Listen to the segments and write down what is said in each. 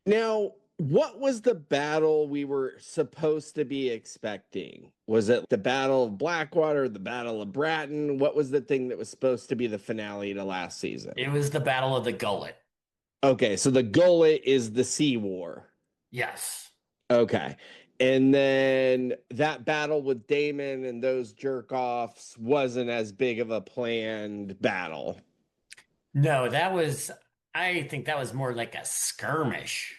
Now, what was the battle we were supposed to be expecting? Was it the Battle of Blackwater, the Battle of Bratton? What was the thing that was supposed to be the finale to last season? It was the Battle of the Gullet. Okay, so the Gullet is the Sea War. Yes. Okay. And then that battle with Damon and those jerk offs wasn't as big of a planned battle. No, I think that was more like a skirmish.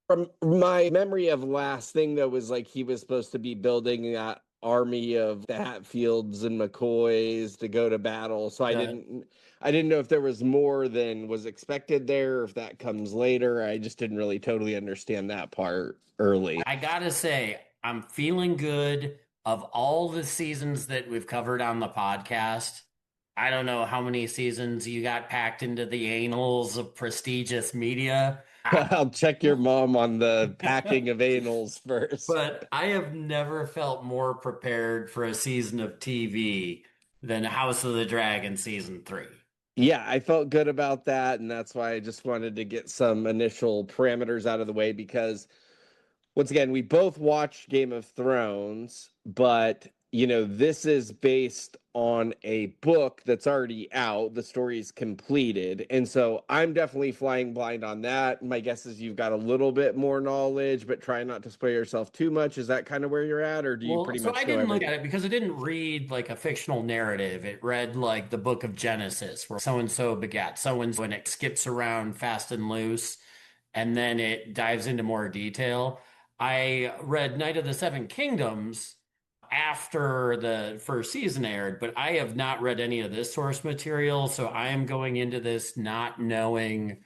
From my memory of last thing though was like he was supposed to be building that army of the Hatfields and McCoys to go to battle. So The I didn't know if there was more than was expected there, or if that comes later. I just didn't really totally understand that part early. I gotta say, I'm feeling good of all the seasons that we've covered on the podcast. I don't know how many seasons you got packed into the annals of prestigious media. I'll check your mom on the packing of anals first. But I have never felt more prepared for a season of TV than House of the Dragon season 3. Yeah, I felt good about that, and that's why I just wanted to get some initial parameters out of the way because once again, we both watched Game of Thrones, but this is based on a book that's already out. The story's completed. And so I'm definitely flying blind on that. My guess is you've got a little bit more knowledge, but try not to spoil yourself too much. Is that kind of where you're at, or do you Well, pretty so I much know didn't look everything? at it because it didn't read like a fictional narrative. It read like the book of Genesis, where so and so begat so and so, and it skips around fast and loose, and then it dives into more detail. I read Night of the Seven Kingdoms after the first season aired, but I have not read any of this source material, so I am going into this not knowing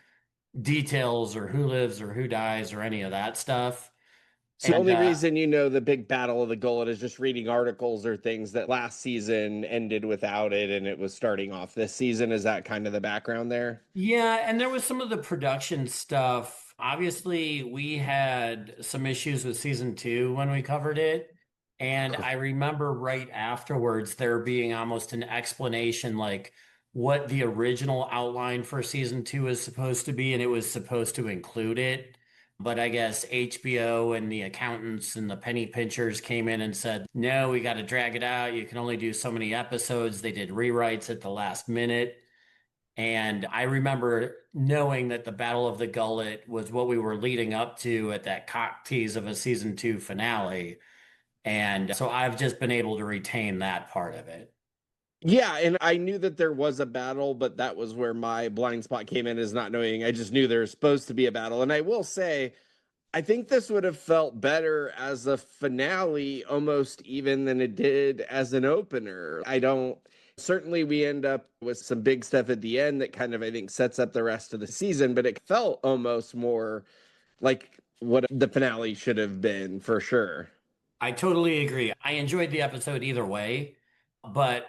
details or who lives or who dies or any of that stuff. So the And only reason you know the big battle of the gullet is just reading articles or things that last season ended without it and it was starting off this season. Is that kind of the background there? Yeah, and there was some of the production stuff. Obviously, we had some issues with season 2 when we covered it. And I remember right afterwards there being almost an explanation like what the original outline for season 2 is supposed to be, and it was supposed to include it. But I guess HBO and the accountants and the penny pinchers came in and said, no, we got to drag it out. You can only do so many episodes. They did rewrites at the last minute. And I remember knowing that the Battle of the Gullet was what we were leading up to at that cock tease of a season 2 finale. And so I've just been able to retain that part of it. Yeah, and I knew that there was a battle, but that was where my blind spot came in, is not knowing. I just knew there was supposed to be a battle. And I will say, I think this would have felt better as a finale almost even than it did as an opener. I don't Certainly we end up with some big stuff at the end that kind of I think sets up the rest of the season, but it felt almost more like what the finale should have been for sure. I totally agree. I enjoyed the episode either way, but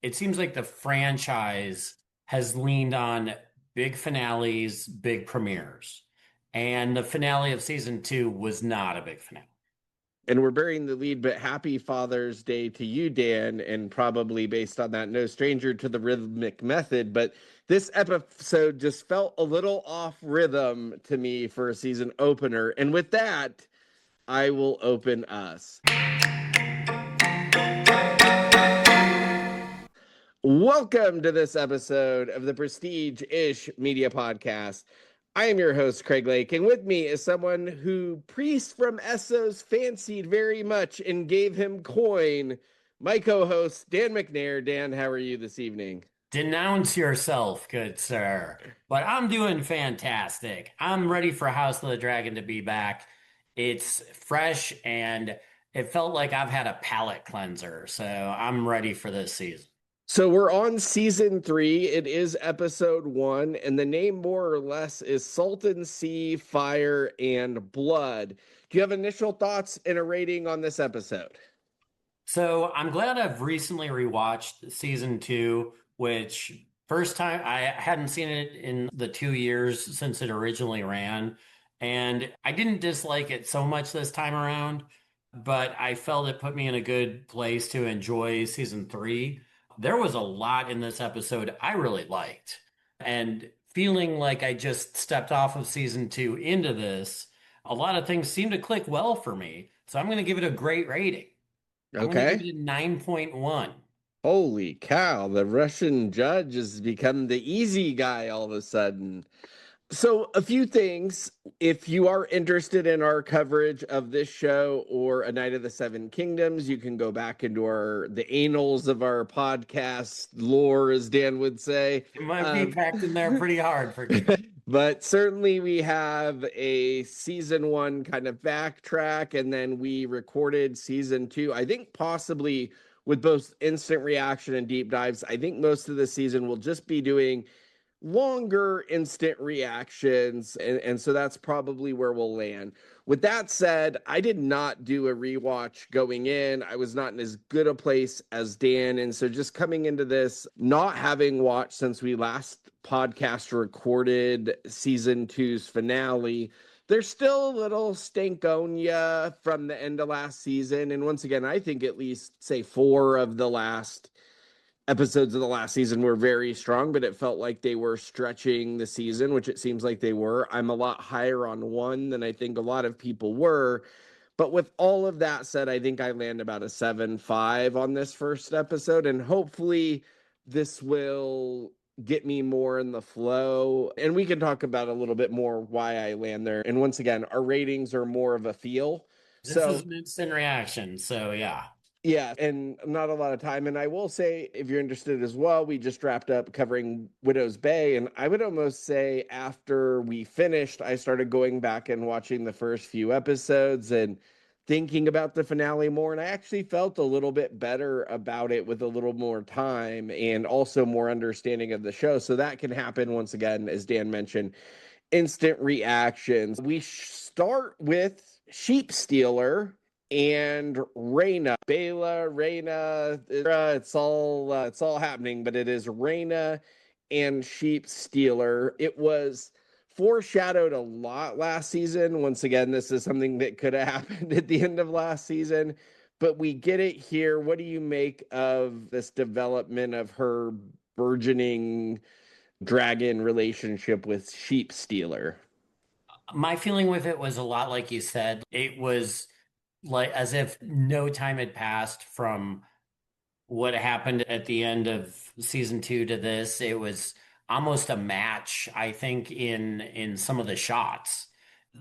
it seems like the franchise has leaned on big finales, big premieres. And the finale of season 2 was not a big finale. And we're burying the lead, but happy Father's Day to you, Dan, and probably based on that, no stranger to the rhythmic method. But this episode just felt a little off rhythm to me for a season opener. And with that, I will open us. Welcome to this episode of the Prestige Ish Media Podcast. I am your host, Craig Lake, and with me is someone who priests from Essos fancied very much and gave him coin, my co-host, Dan McNair. Dan, how are you this evening? Denounce yourself, good sir. But I'm doing fantastic. I'm ready for House of the Dragon to be back. It's fresh and it felt like I've had a palate cleanser. So I'm ready for this season. So we're on season 3. It is episode 1, and the name more or less is Salton Sea, Fire, and Blood. Do you have initial thoughts and a rating on this episode? So I'm glad I've recently rewatched season 2, which first time I hadn't seen it in the 2 years since it originally ran. And I didn't dislike it so much this time around, but I felt it put me in a good place to enjoy season 3. There was a lot in this episode I really liked. And feeling like I just stepped off of season two into this, a lot of things seem to click well for me. So I'm going to give it a great rating. I'm going to give Okay. it a 9.1. Holy cow, the Russian judge has become the easy guy all of a sudden. So, a few things. If you are interested in our coverage of this show or A Night of the Seven Kingdoms, you can go back into the annals of our podcast lore, as Dan would say. It might be Um, packed in there pretty hard for you. but certainly, we have a season one kind of backtrack, and then we recorded season two. I think possibly with both instant reaction and deep dives. I think most of the season will just be doing longer instant reactions, and so that's probably where we'll land. With that said, I did not do a rewatch going in. I was not in as good a place as Dan, and so just coming into this, not having watched since we last podcast recorded season two's finale, there's still a little stankonia from the end of last season. And once again, I think at least say four of the last episodes of the last season were very strong, but it felt like they were stretching the season, which it seems like they were. I'm a lot higher on one than I think a lot of people were. But with all of that said, I think I land about a 7.5 on this first episode. And hopefully, this will get me more in the flow. And we can talk about a little bit more why I land there. And once again, our ratings are more of a feel. This is So an instant reaction. So, yeah. yeah, and not a lot of time. And I will say, if you're interested as well, we just wrapped up covering Widow's Bay. And I would almost say after we finished, I started going back and watching the first few episodes and thinking about the finale more. And I actually felt a little bit better about it with a little more time and also more understanding of the show. So that can happen once again, as Dan mentioned, instant reactions. We start with Sheepstealer and Reyna. Bela, Reyna, it's all happening, but it is Reyna and Sheepstealer. It was foreshadowed a lot last season. Once again, this is something that could have happened at the end of last season, but we get it here. What do you make of this development of her burgeoning dragon relationship with Sheepstealer? My feeling with it was a lot like you said. It was like as if no time had passed from what happened at the end of season two to this. It was almost a match, I think, in some of the shots.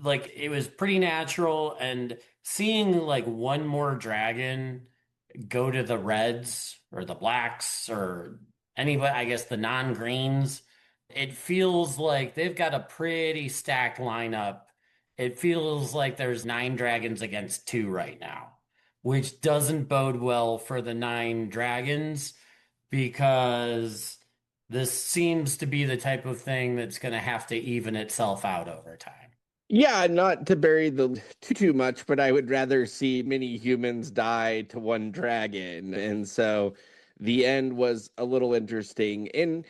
Like it was pretty natural, and seeing like one more dragon go to the reds or the blacks or anybody, I guess the non-greens, it feels like they've got a pretty stacked lineup. It feels like there's nine dragons against two right now, which doesn't bode well for the nine dragons because this seems to be the type of thing that's going to have to even itself out over time. Yeah, not to bury the too much, but I would rather see many humans die to one dragon. And so the end was a little interesting. In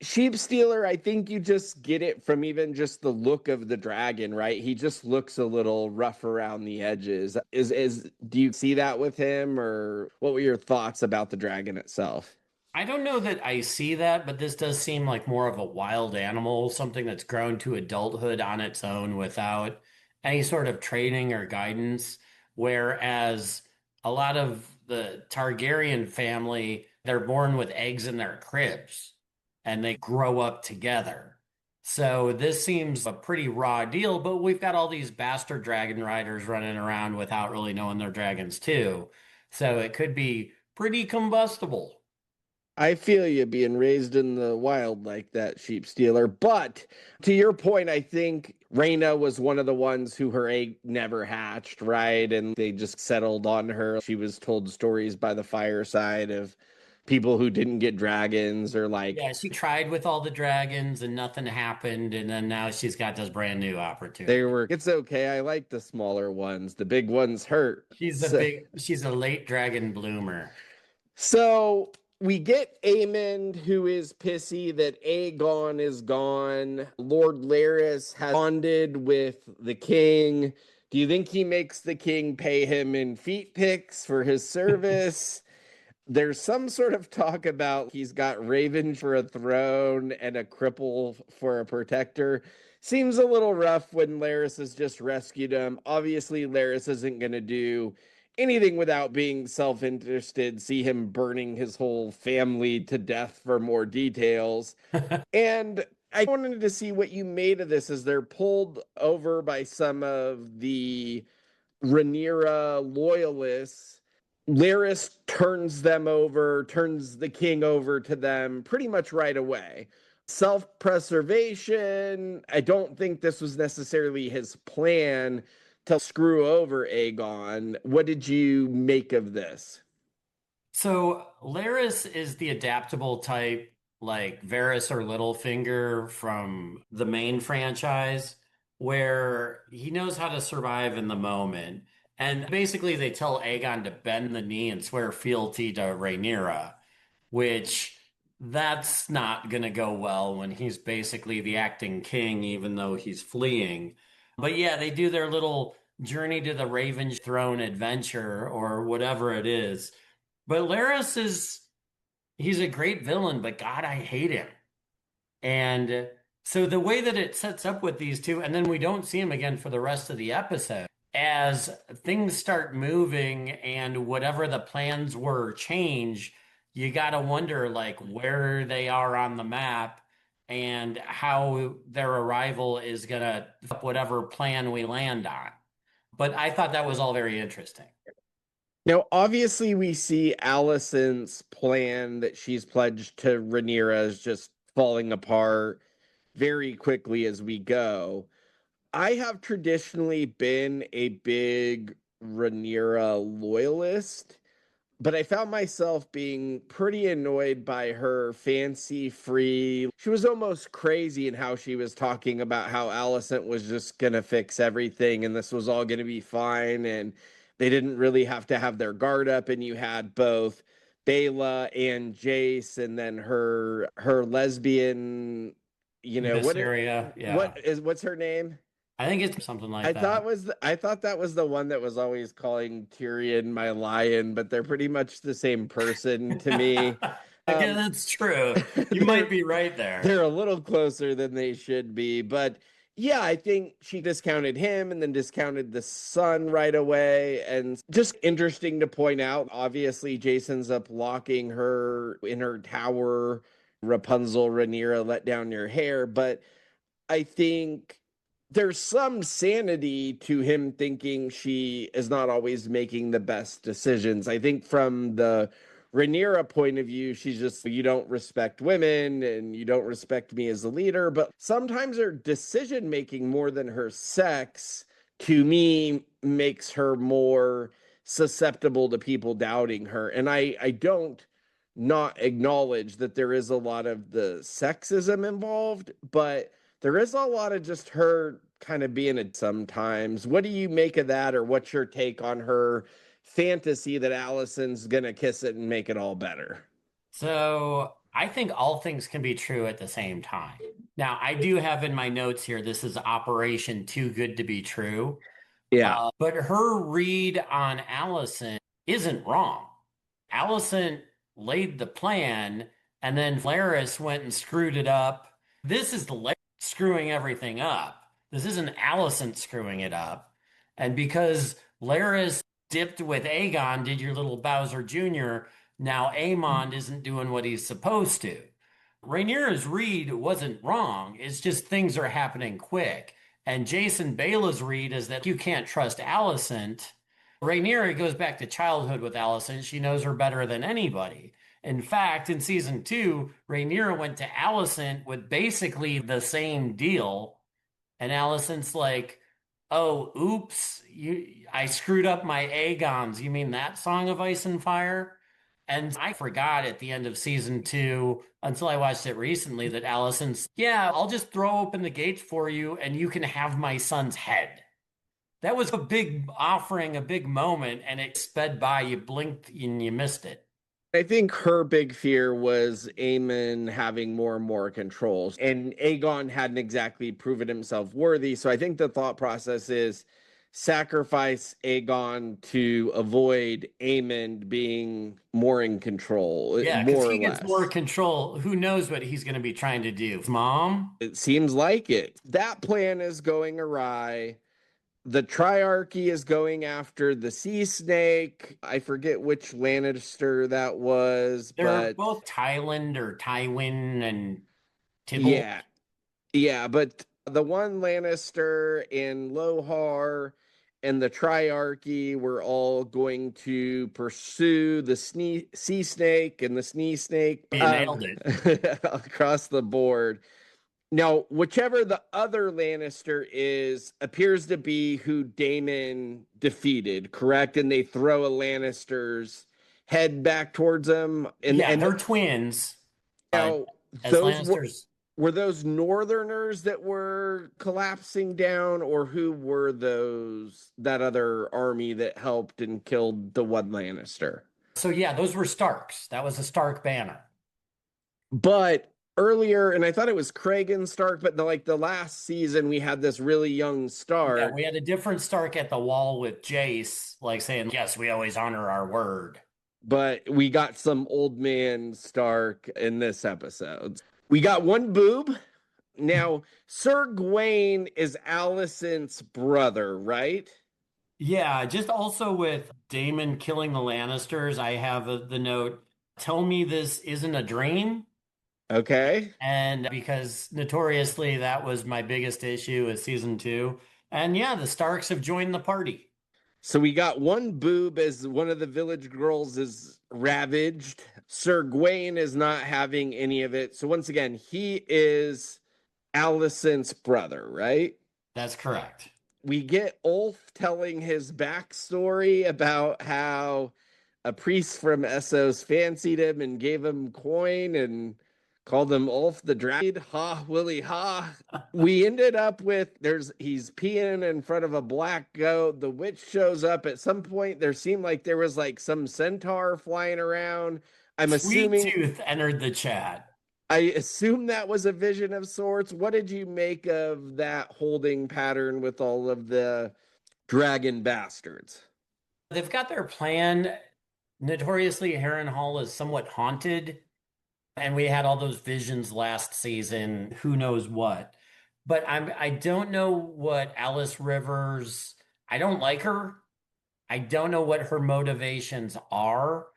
Sheepstealer, I think you just get it from even just the look of the dragon, right? He just looks a little rough around the edges. Is do you see that with him, or what were your thoughts about the dragon itself? I don't know that I see that, but this does seem like more of a wild animal, something that's grown to adulthood on its own without any sort of training or guidance. Whereas a lot of the Targaryen family, they're born with eggs in their cribs and they grow up together. So this seems a pretty raw deal, but we've got all these bastard dragon riders running around without really knowing they're dragons too. So it could be pretty combustible. I feel you being raised in the wild like that, sheep stealer. But to your point, I think Reyna was one of the ones who her egg never hatched, right? And they just settled on her. She was told stories by the fireside of people who didn't get dragons or like Yeah, she tried with all the dragons and nothing happened, and then now she's got this brand new they opportunity. were, it's okay. I like the smaller ones. The big ones hurt. So, She's a late dragon bloomer. So we get Aemond, who is pissy that Aegon is gone. Lord Larys has bonded with the king. Do you think he makes the king pay him in feet pics for his service? There's some sort of talk about he's got Raven for a throne and a cripple for a protector. Seems a little rough when Larys has just rescued him. Obviously, Larys isn't going to do anything without being self interested, see him burning his whole family to death for more details. And I wanted to see what you made of this as they're pulled over by some of the Rhaenyra loyalists. Larys turns them over, turns the king over to them pretty much right away. Self preservation. I don't think this was necessarily his plan to screw over Aegon. What did you make of this? So Larys is the adaptable type, like Varys or Littlefinger from the main franchise, where he knows how to survive in the moment. And basically, they tell Aegon to bend the knee and swear fealty to Rhaenyra, which that's not going to go well when he's basically the acting king, even though he's fleeing. But yeah, they do their little journey to the Raven throne adventure or whatever it is. But Larys is he's a great villain, but God, I hate him. And so the way that it sets up with these two, and then we don't see him again for the rest of the episode, as things start moving and whatever the plans were change, you got to wonder like where they are on the map and how their arrival is gonna whatever plan we land on. But I thought that was all very interesting. Now, obviously, we see Alicent's plan that she's pledged to Rhaenyra is just falling apart very quickly as we go. I have traditionally been a big Rhaenyra loyalist, but I found myself being pretty annoyed by her fancy free. She was almost crazy in how she was talking about how Alicent was just going to fix everything and this was all going to be fine. And they didn't really have to have their guard up. And you had both Bela and Jace, and then her lesbian, Mysteria, yeah. what's her name? I think it's something like that. I thought that was the one that was always calling Tyrion my lion, but they're pretty much the same person to me. Again, Um, that's true. You might they're be right there. they're a little closer than they should be, but yeah, I think she discounted him and then discounted the son right away. And just interesting to point out, obviously, Jason's up locking her in her tower. Rapunzel, Rhaenyra, let down your hair, but I think there's some sanity to him thinking she is not always making the best decisions. I think from the Rhaenyra point of view, she's just, you don't respect women and you don't respect me as a leader. But sometimes her decision making more than her sex, to me, makes her more susceptible to people doubting her. And I don't not acknowledge that there is a lot of the sexism involved, but there is a lot of just her kind of being it sometimes. What do you make of that, or what's your take on her fantasy that Allison's gonna kiss it and make it all better? So I think all things can be true at the same time. Now, I do have in my notes here, this is Operation Too Good to Be True. Yeah. But her read on Allison isn't wrong. Allison laid the plan, and then Larys went and screwed it up. This is Larys screwing everything up. This isn't Allison screwing it up. And because Larys dipped with Aegon, did your little Bowser Jr., now Aemond isn't doing what he's supposed to. Rhaenyra's read wasn't wrong. It's just things are happening quick. And Jason Bela's read is that you can't trust Alicent. Rhaenyra goes back to childhood with Alicent. She knows her better than anybody. In fact, in season two, Rhaenyra went to Alicent with basically the same deal. And Alicent's like, oh, oops, I screwed up my Aegons. You mean that Song of Ice and Fire? And I forgot at the end of season two until I watched it recently that Alicent's, yeah, I'll just throw open the gates for you and you can have my son's head. That was a big offering, a big moment, and it sped by. You blinked and you missed it. I think her big fear was Aemon having more and more controls, and Aegon hadn't exactly proven himself worthy. So I think the thought process is sacrifice Aegon to avoid Aemond being more in control, Yeah, because more or he gets more less. control. Who knows what he's going to be trying to do? Mom? It seems like it. That plan is going awry. The Triarchy is going after the Sea Snake. I forget which Lannister that was, They're but both Thailand or Tywin and Tybalt. yeah, yeah, but the one Lannister and Lohar and the Triarchy were all going to pursue the Sea Snake and the Snee Snake You nailed it. across the board. Now, whichever the other Lannister is, appears to be who Daemon defeated, correct? And they throw a Lannister's head back towards him. And Yeah, and they're twins, but now as those Lannisters, were those Northerners that were collapsing down, or who were those that other army that helped and killed the one Lannister? so yeah, those were Starks. That was a Stark banner. But earlier, and I thought it was Kragan Stark, but the last season, we had this really young Yeah, Stark, we had a different Stark at the wall with Jace, like saying, yes, we always honor our word. but we got some old man Stark in this episode. We got one boob. Now, Sir Gawain is Alicent's brother, right? Yeah, just also with Daemon killing the Lannisters, I have the note, tell me this isn't a dream. Okay. And because notoriously that was my biggest issue with season two. And yeah, the Starks have joined the party. So we got one boob as one of the village girls is ravaged. Sir Gawain is not having any of it. So once again, he is Alicent's brother, right? That's correct. We get Ulf telling his backstory about how a priest from Essos fancied him and gave him coin and called him Ulf the Dragon. Ha, Willie, ha. We ended up with he's peeing in front of a black goat. The witch shows up at some point. There seemed like there was like some centaur flying around. I'm Sweet assuming Tooth entered the chat. I assume that was a vision of sorts. What did you make of that holding pattern with all of the dragon bastards? They've got their plan. Notoriously, Harrenhal is somewhat haunted, and we had all those visions last season. Who knows what? But I don't know what Alice Rivers. I don't like her. I don't know what her motivations are.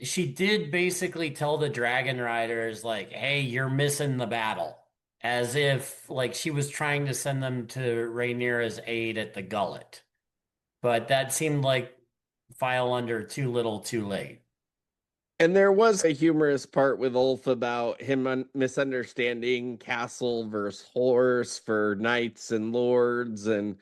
She did basically tell the Dragon Riders, like, hey, you're missing the battle. As if like she was trying to send them to Rhaenyra's aid at the gullet. But that seemed like file under too little too late. And there was a humorous part with Ulf about him misunderstanding castle versus horse for knights and lords and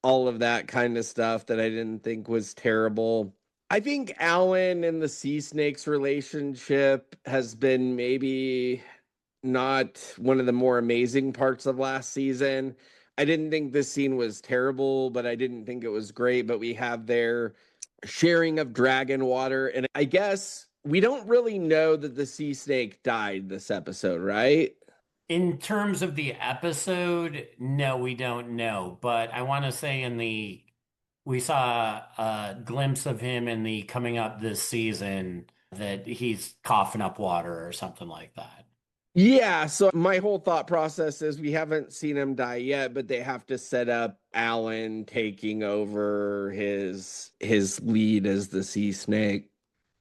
all of that kind of stuff that I didn't think was terrible. I think Alan and the Sea Snakes relationship has been maybe not one of the more amazing parts of last season. I didn't think this scene was terrible, but I didn't think it was great. But we have their sharing of dragon water. And I guess we don't really know that the sea snake died this episode, right? In terms of the episode, no, we don't know. But I want to say we saw a glimpse of him in the coming up this season that he's coughing up water or something like that. Yeah, so my whole thought process is we haven't seen him die yet, but they have to set up Alan taking over his lead as the sea snake.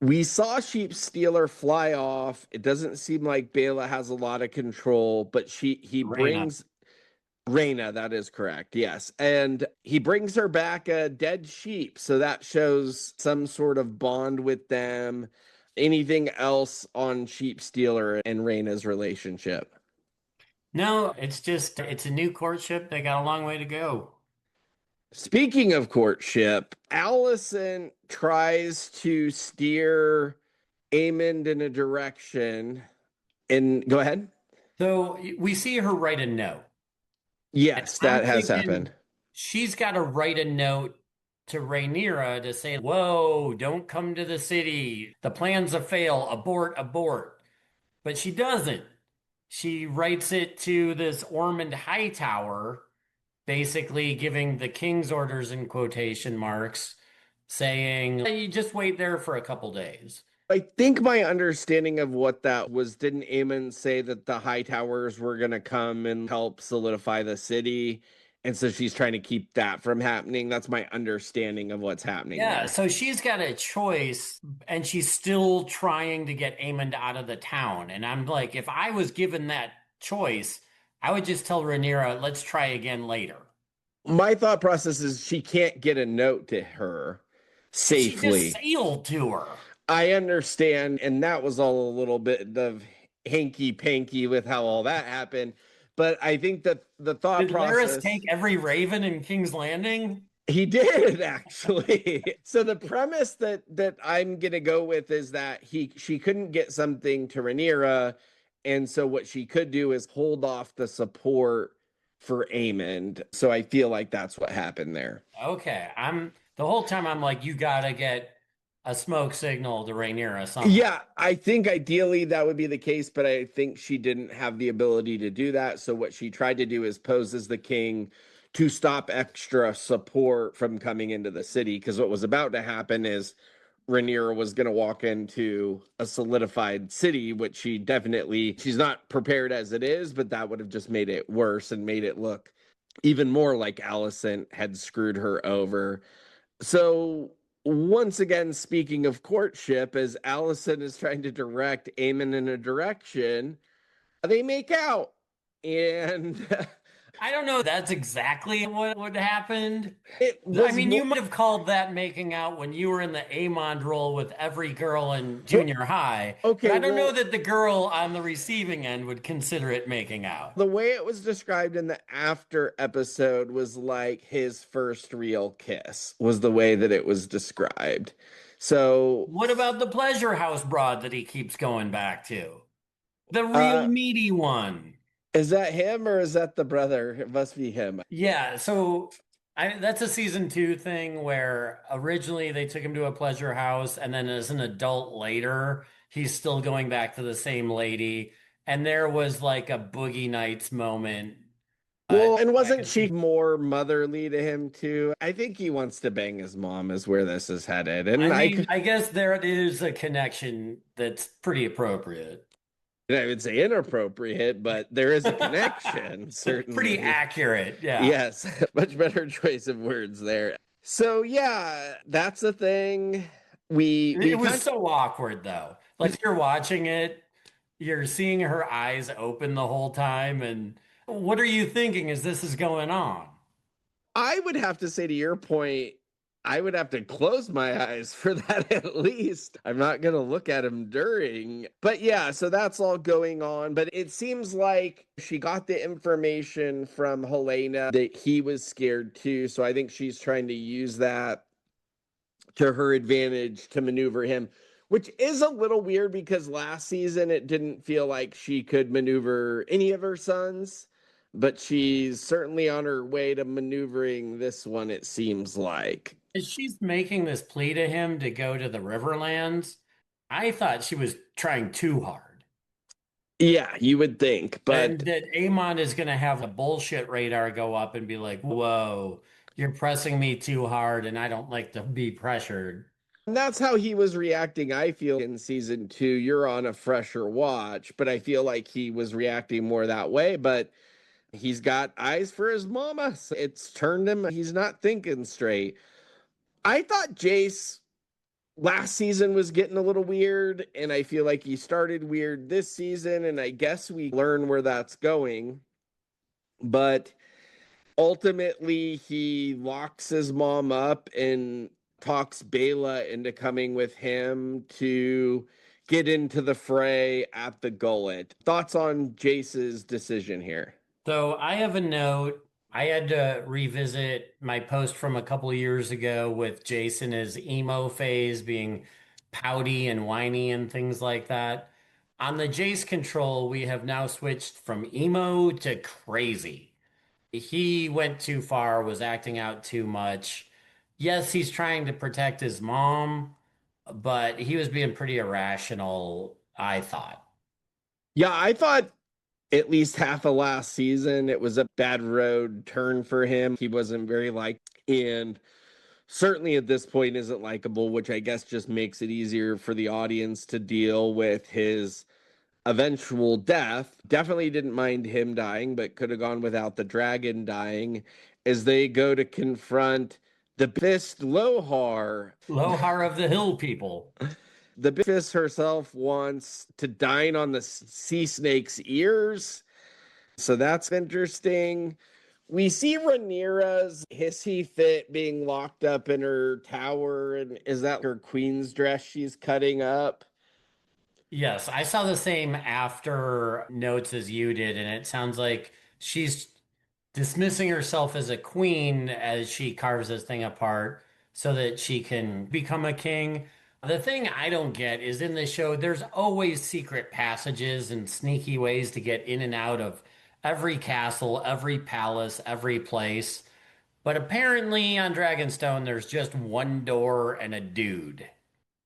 We saw Sheepstealer fly off. It doesn't seem like Bela has a lot of control, but he Raina. brings Raina, that is correct. Yes. And he brings her back a dead sheep. So that shows some sort of bond with them. Anything else on Sheepstealer and Raina's relationship? No, it's just it's a new courtship. They got a long way to go. Speaking of courtship, Allison tries to steer Amond in a direction. And go ahead. So we see her write a note. And Yes, I'm that has happened. thinking she's got to write a note to Rhaenyra to say, whoa, don't come to the city. The plan's a fail. Abort, abort. But she doesn't. She writes it to this Ormond Hightower basically giving the king's orders in quotation marks, saying, you just wait there for a couple days. I think my understanding of what that was, didn't Aemon say that the High Towers were going to come and help solidify the city? And so she's trying to keep that from happening. That's my understanding of what's happening Yeah, there. so she's got a choice and she's still trying to get Aemond out of the town. And I'm like, if I was given that choice, I would just tell Rhaenyra, let's try again later. My thought process is she can't get a note to her She just safely. sailed to her. I understand, and that was all a little bit of hanky panky with how all that happened. But I think that the thought Did Larys take process, every raven in King's Landing? he did actually. So the premise that I'm gonna go with is that she couldn't get something to Rhaenyra, and so what she could do is hold off the support for Aemond. So I feel like that's what happened there. Okay, I'm the whole time I'm like, you gotta get a smoke signal to Rhaenyra somehow. Yeah, I think ideally that would be the case, but I think she didn't have the ability to do that. So what she tried to do is pose as the king to stop extra support from coming into the city. Because what was about to happen is Rhaenyra was going to walk into a solidified city, which she's not prepared as it is, but that would have just made it worse and made it look even more like Alicent had screwed her over. So once again, speaking of courtship, as Allison is trying to direct Eamon in a direction, they make out. And I don't know. That's exactly what would happened. it I was mean, more you might have called that making out when you were in the Amond role with every girl in well, junior high, but okay, I don't know well, that the girl on the receiving end would consider it making out. the way it was described in the after episode was like his first real kiss, was the way that it was described. So, What about the pleasure house broad that he keeps going back to? The real uh, meaty one. is that him or is that the brother? It must be him. Yeah, so that's a season two thing where originally they took him to a pleasure house, and then as an adult later, he's still going back to the same lady. And there was like a Boogie Nights moment. Well, and Back wasn't in she more motherly to him too? I think he wants to bang his mom, is where this is headed. I And mean, I guess there is a connection that's pretty appropriate. I would say inappropriate, but there is a connection, Pretty certainly. accurate, yeah. Yes, much better choice of words there. So yeah, that's the thing. We It was kind so awkward though. Like you're watching it, you're seeing her eyes open the whole time, and what are you thinking as this is going on? I would have to say to your point, I would have to close my eyes for that at least. I'm not going to look at him during. But yeah, so that's all going on. But it seems like she got the information from Helena that he was scared too. So I think she's trying to use that to her advantage to maneuver him, which is a little weird because last season it didn't feel like she could maneuver any of her sons, but she's certainly on her way to maneuvering this one, it seems like. As she's making this plea to him to go to the Riverlands, I thought she was trying too hard. Yeah, you would think, And but that Amon is going to have a bullshit radar go up and be like, whoa, you're pressing me too hard and I don't like to be pressured. that's how he was reacting, I feel, in season two. You're on a fresher watch, but I feel like he was reacting more that way. But he's got eyes for his mama. So it's turned him, he's not thinking straight. I thought Jace last season was getting a little weird, and I feel like he started weird this season, and I guess we learn where that's going. But ultimately, he locks his mom up and talks Bela into coming with him to get into the fray at the gullet. Thoughts on Jace's decision here? So I have a note. I had to revisit my post from a couple of years ago with Jason as emo phase being pouty and whiny and things like that. On the Jace control, we have now switched from emo to crazy. He went too far, was acting out too much. Yes, he's trying to protect his mom, but he was being pretty irrational, I thought. Yeah, I thought at least half of last season. It was a bad road turn for him. He wasn't very liked, and certainly at this point isn't likable, which I guess just makes it easier for the audience to deal with his eventual death. Definitely didn't mind him dying, but could have gone without the dragon dying as they go to confront the fist Lohar. Lohar of the Hill people. The fist herself wants to dine on the sea snake's ears. So that's interesting. We see Rhaenyra's hissy fit being locked up in her tower. And is that her queen's dress she's cutting up? Yes, I saw the same after notes as you did, and it sounds like she's dismissing herself as a queen as she carves this thing apart so that she can become a king. The thing I don't get is in the show, there's always secret passages and sneaky ways to get in and out of every castle, every palace, every place. But apparently on Dragonstone, there's just one door and a dude.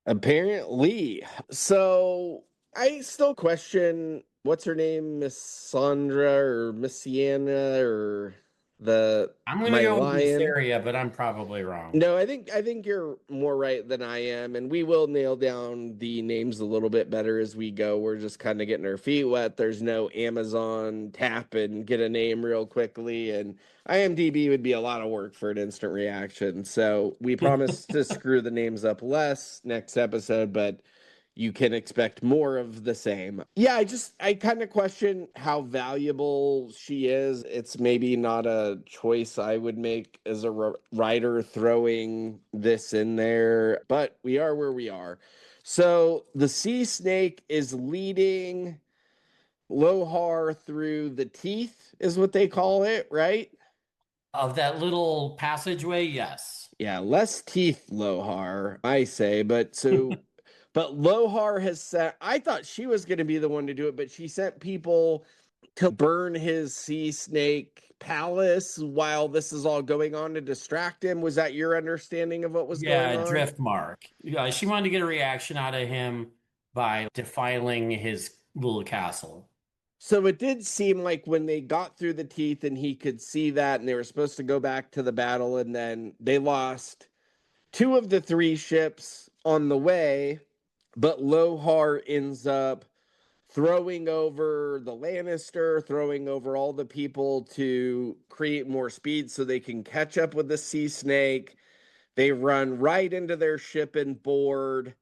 Apparently. So I still question what's her name, Miss Sandra or Miss Sienna or the I'm gonna my go with lion. Mysteria, but I'm probably wrong. No, I think you're more right than I am, and we will nail down the names a little bit better as we go. We're just kind of getting our feet wet. There's no Amazon tap and get a name real quickly, and IMDb would be a lot of work for an instant reaction. So we promise to screw the names up less next episode, but you can expect more of the same. Yeah, I kind of question how valuable she is. It's maybe not a choice I would make as a writer throwing this in there, but we are where we are. So the sea snake is leading Lohar through the teeth, is what they call it, right? Of that little passageway, yes. Yeah, less teeth, Lohar, I say. But Lohar has said, I thought she was going to be the one to do it, but she sent people to burn his sea snake palace while this is all going on to distract him. Was that your understanding of what was going Yeah, on? Driftmark. She wanted to get a reaction out of him by defiling his little castle. So it did seem like when they got through the teeth and he could see that, and they were supposed to go back to the battle, and then they lost two of the three ships on the way, but Lohar ends up throwing over the Lannister, throwing over all the people to create more speed so they can catch up with the sea snake. They run right into their ship and board.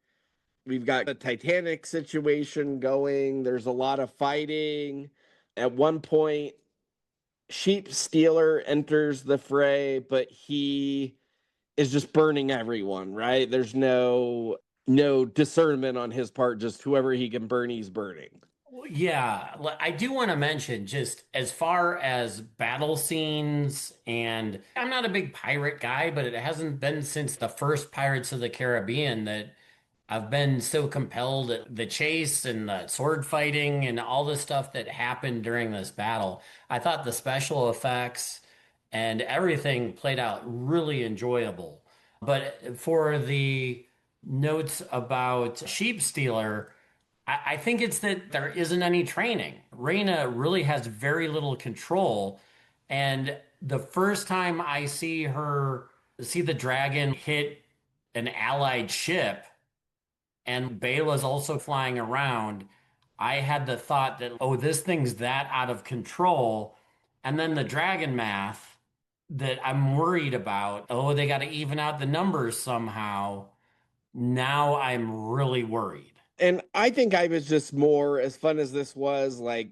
We've got the Titanic situation going. There's a lot of fighting. At one point, Sheepstealer enters the fray, but he is just burning everyone, right? There's no discernment on his part, just whoever he can burn, he's burning. Yeah, I do want to mention just as far as battle scenes, and I'm not a big pirate guy, but it hasn't been since the first Pirates of the Caribbean that I've been so compelled at the chase and the sword fighting and all the stuff that happened during this battle. I thought the special effects and everything played out really enjoyable. But for the notes about Sheepstealer, I think it's that there isn't any training. Reyna really has very little control. And the first time I see the dragon hit an allied ship, and Bela's also flying around, I had the thought that, oh, this thing's that out of control. And then the dragon math that I'm worried about, oh, they got to even out the numbers somehow. Now I'm really worried. And I think I was just more, as fun as this was, like,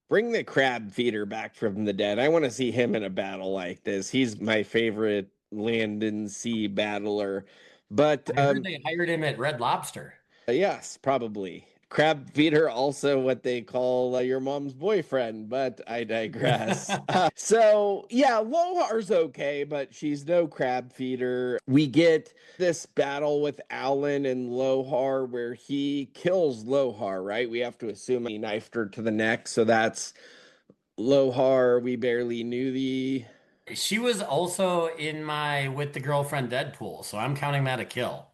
bring the crab feeder back from the dead. I want to see him in a battle like this. He's my favorite land and sea battler. But I heard they hired him at Red Lobster. yes, probably. Crab feeder, also what they call your mom's boyfriend, but I digress. So, yeah, Lohar's okay, but she's no crab feeder. We get this battle with Alan and Lohar where he kills Lohar, right? We have to assume he knifed her to the neck. So that's Lohar. We barely knew the. She was also in my with the girlfriend Deadpool, so I'm counting that a kill.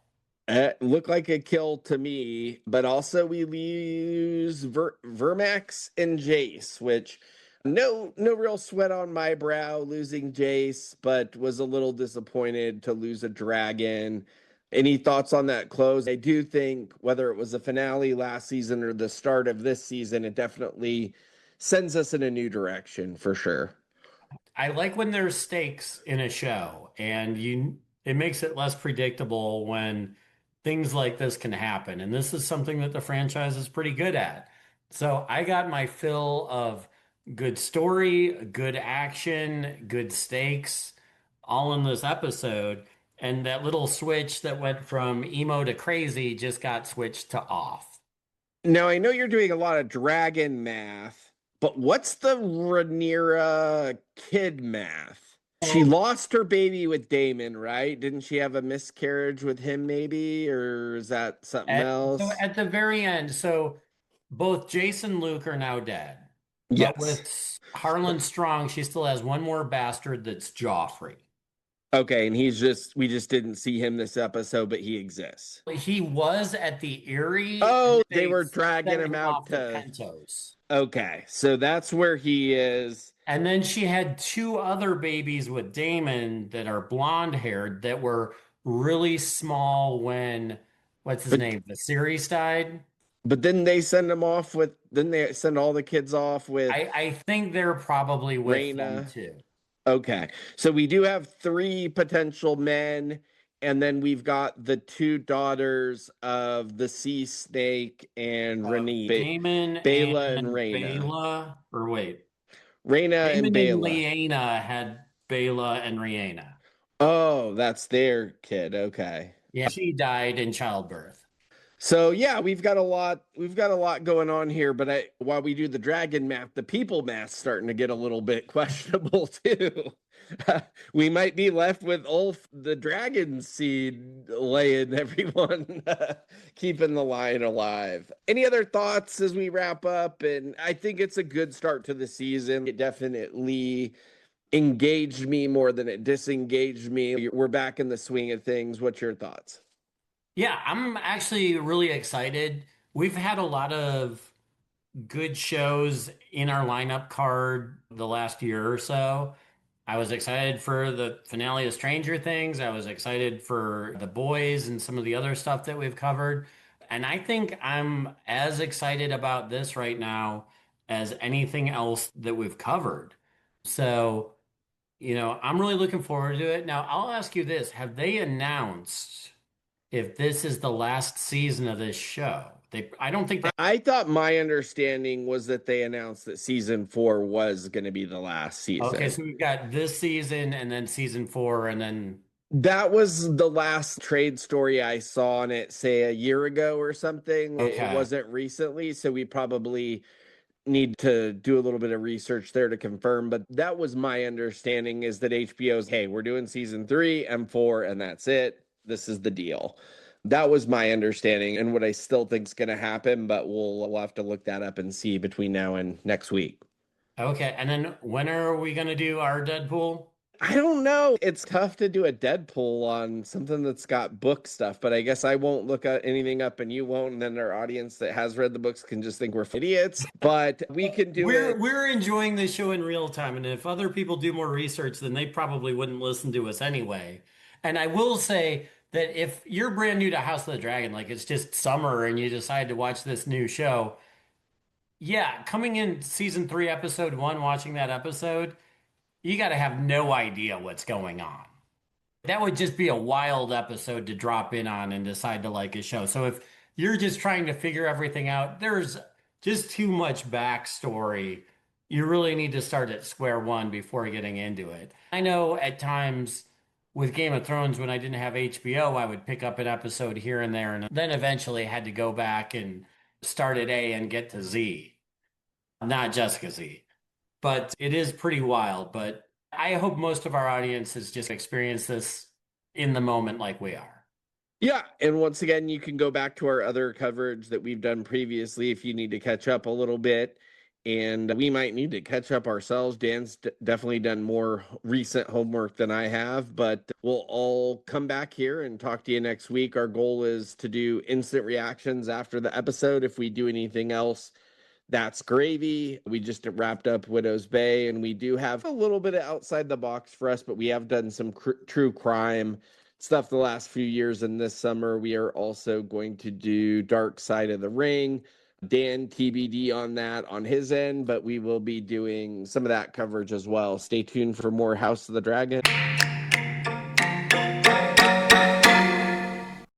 Looked like a kill to me, but also we lose Vermax and Jace, which no real sweat on my brow losing Jace, but was a little disappointed to lose a dragon. Any thoughts on that close? I do think whether it was the finale last season or the start of this season, it definitely sends us in a new direction for sure. I like when there's stakes in a show and it makes it less predictable when things like this can happen. And this is something that the franchise is pretty good at. So I got my fill of good story, good action, good stakes, all in this episode. And that little switch that went from emo to crazy just got switched to off. Now I know you're doing a lot of dragon math, but what's the Rhaenyra kid math? She So, lost her baby with Damon, right? Didn't she have a miscarriage with him, maybe? Or is that something so else? at the very end, so both Jace and Luke are now dead. But Yes. with Harlan Strong, she still has one more bastard that's Joffrey. Okay, and we just didn't see him this episode, but he exists. He was at the Erie, and Oh, they they were dragging sent him him out off to to. Pentos. Okay, so that's where he is. And then she had two other babies with Damon that are blonde haired that were really small when, what's his But name? The series died. then they send him off with. Then they send all the kids off with I think they're probably with them Raina. too. Okay. So we do have three potential men, and then we've got the two daughters of the sea snake and Renee, Damon Bela and and Raina. Bela, or wait, Raina and Damon and Bela. Leanna had Bela and Rihanna. Oh, that's their kid. Okay. Yeah, she died in childbirth. So yeah, we've got a lot going on here, but while we do the dragon math, the people math's starting to get a little bit questionable too. We might be left with Ulf the dragon seed laying everyone keeping the line alive. Any other thoughts as we wrap up? And I think it's a good start to the season. It definitely engaged me more than it disengaged me. We're back in the swing of things. What's your thoughts? Yeah, I'm actually really excited. We've had a lot of good shows in our lineup card the last year or so. I was excited for the finale of Stranger Things. I was excited for The Boys and some of the other stuff that we've covered. And I think I'm as excited about this right now as anything else that we've covered. So, I'm really looking forward to it. Now, I'll ask you this. Have they announced if this is the last season of this show? I don't think they. I thought my understanding was that they announced that season 4 was going to be the last Okay, season. so we've got this season and then season four and then That was the last trade story I saw on it, say a year ago or something. It okay. wasn't recently, so we probably need to do a little bit of research there to confirm. But that was my understanding is that HBO's, hey, we're doing season 3 and 4, and that's it. This is the deal. That was my understanding and what I still think is going to happen, but we'll have to look that up and see between now and next week. Okay, and then when are we gonna do our Deadpool? I don't know. It's tough to do a Deadpool on something that's got book stuff, but I guess I won't look at anything up and you won't, and then our audience that has read the books can just think we're idiots. But we can do We're it. we're enjoying this show in real time, and if other people do more research, then they probably wouldn't listen to us anyway. And I will say that if you're brand new to House of the Dragon, like it's just summer and you decide to watch this new show, yeah, coming in season three, episode one, watching that episode, you got to have no idea what's going on. That would just be a wild episode to drop in on and decide to like a show. So if you're just trying to figure everything out, there's just too much backstory. You really need to start at square one before getting into it. I know at times with Game of Thrones, when I didn't have HBO, I would pick up an episode here and there, and then eventually had to go back and start at A and get to Z, not Jessica Z. But it is pretty wild. But I hope most of our audience has just experienced this in the moment like we are. Yeah. And once again, you can go back to our other coverage that we've done previously if you need to catch up a little bit. and we might need to catch up ourselves. Dan's definitely done more recent homework than I have, but we'll all come back here and talk to you next week. Our goal is to do instant reactions after the episode. If we do anything else, that's gravy. We just wrapped up Widow's Bay, and we do have a little bit of outside the box for us, but we have done some true crime stuff the last few years. And this summer, we are also going to do Dark Side of the Ring. Dan TBD on that on his end, but we will be doing some of that coverage as well. Stay tuned for more House of the Dragon.